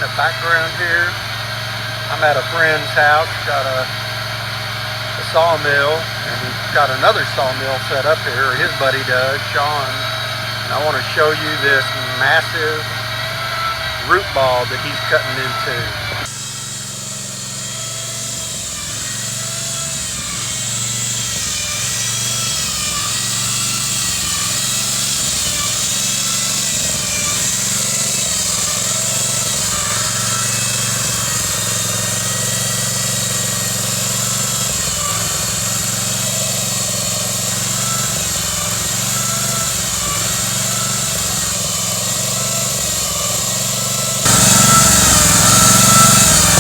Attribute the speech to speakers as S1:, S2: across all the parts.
S1: the background here, I'm at a friend's house. Got a sawmill, and he's got another sawmill set up here. His buddy does, Sean. And I want to show you this massive root ball that he's cutting into.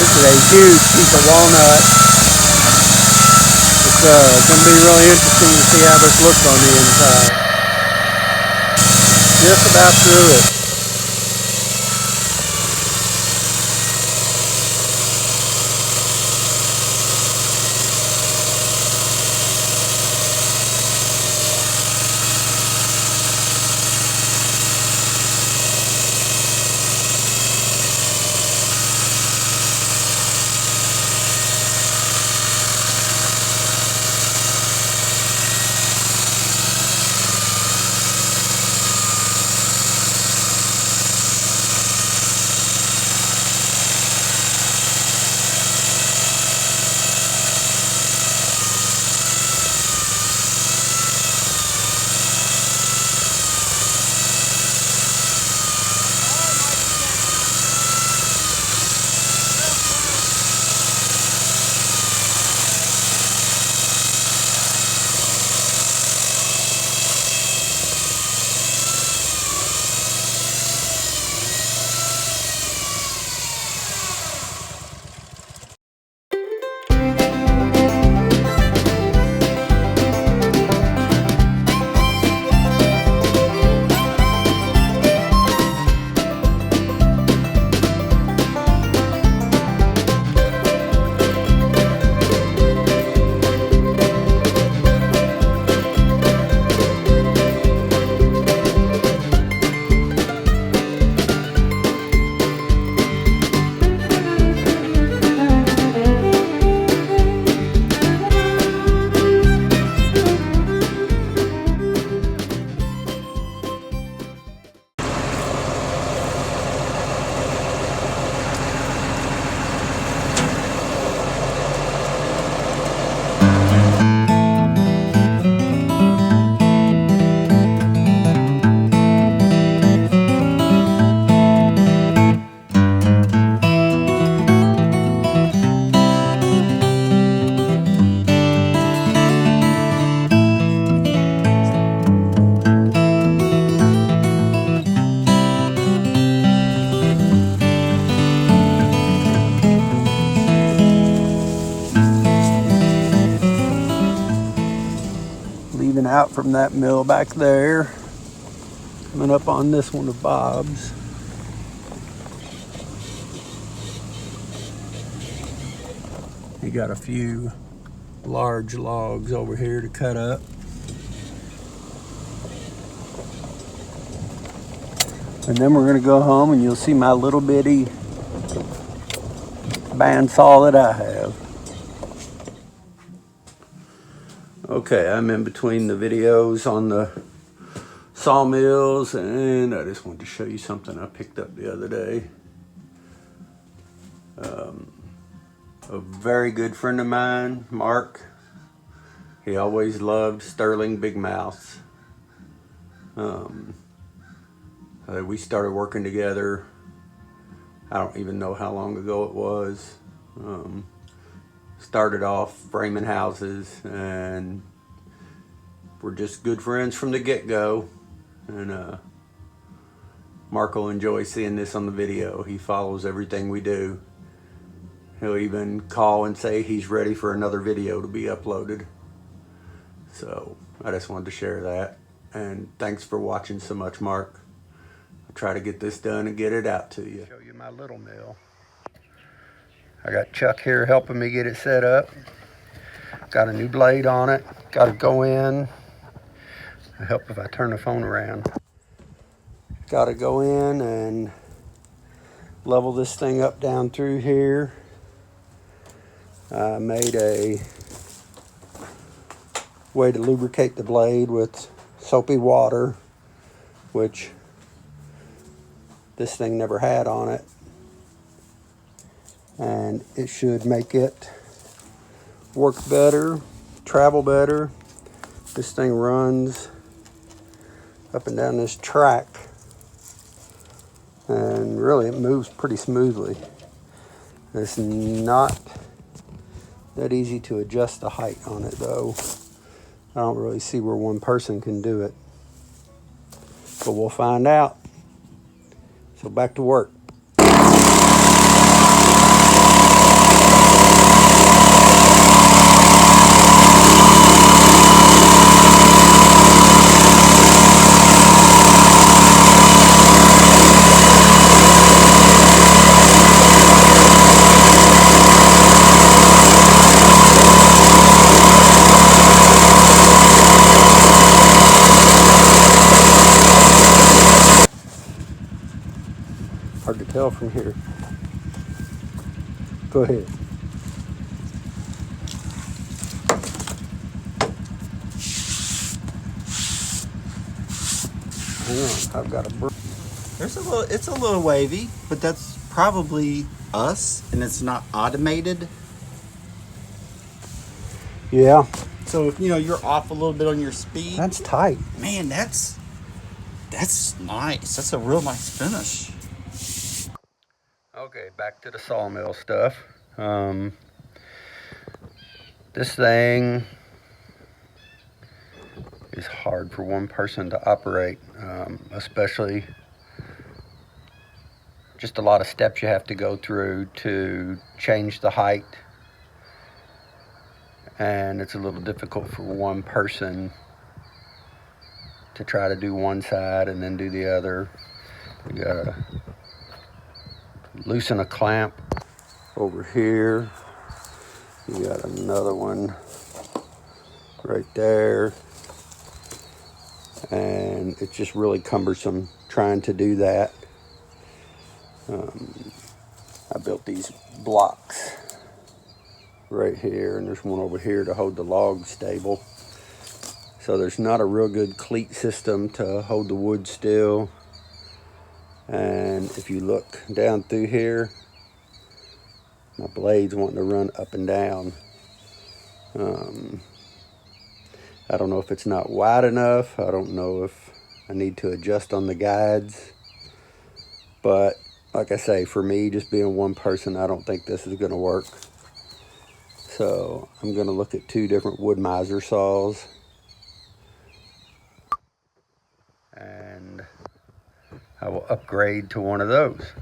S1: This is a huge piece of walnut. It's going to be really interesting to see how this looks on the inside. Just about through it. Leaving out from that mill back there, coming up on this one of Bob's. He got a few large logs over here to cut up. And then we're gonna go home and you'll see my little bitty bandsaw that I have. Okay, I'm in between the videos on the sawmills, and I just wanted to show you something I picked up the other day. A very good friend of mine, Mark, he always loved sterling big mouths. We started working together, I don't even know how long ago it was. Started off framing houses, and we're just good friends from the get-go. And Mark will enjoy seeing this on the video. He follows everything we do. He'll even call and say he's ready for another video to be uploaded. So I just wanted to share that. And thanks for watching so much, Mark. I'll try to get this done and get it out to you. Show you my little mill. I got Chuck here helping me get it set up. Got a new blade on it. Got to go in. It'll help if I turn the phone around. Got to go in and level this thing up down through here. I made a way to lubricate the blade with soapy water, which this thing never had on it, and it should make it work better, travel better. This thing runs up and down this track, and really it moves pretty smoothly. It's not that easy to adjust the height on it though. I don't really see where one person can do it, but we'll find out. So back to work. Hard to tell from here. Go ahead. Hang on, I've got a break.
S2: It's a little wavy, but that's probably us, and it's not automated.
S1: Yeah.
S2: So if you're off a little bit on your speed.
S1: That's tight.
S2: Man, that's nice. That's a real nice finish.
S1: Okay, back to the sawmill stuff. This thing is hard for one person to operate, especially just a lot of steps you have to go through to change the height, and it's a little difficult for one person to try to do one side and then do the other. You gotta loosen a clamp over here. You got another one right there, and it's just really cumbersome trying to do that. I built these blocks right here, and there's one over here to hold the log stable. So there's not a real good cleat system to hold the wood still. And if you look down through here, my blade's wanting to run up and down. I don't know if it's not wide enough. I don't know if I need to adjust on the guides. But like I say, for me, just being one person, I don't think this is going to work. So I'm going to look at 2 different wood miser saws. And I will upgrade to one of those.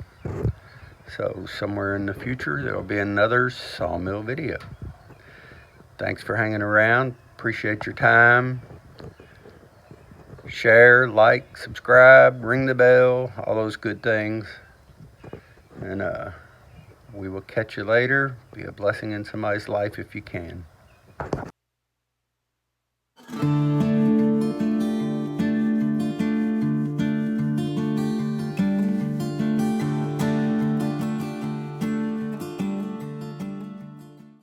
S1: So somewhere in the future, there'll be another sawmill video. Thanks for hanging around. Appreciate your time. Share, like, subscribe, ring the bell, all those good things. And we will catch you later. Be a blessing in somebody's life if you can.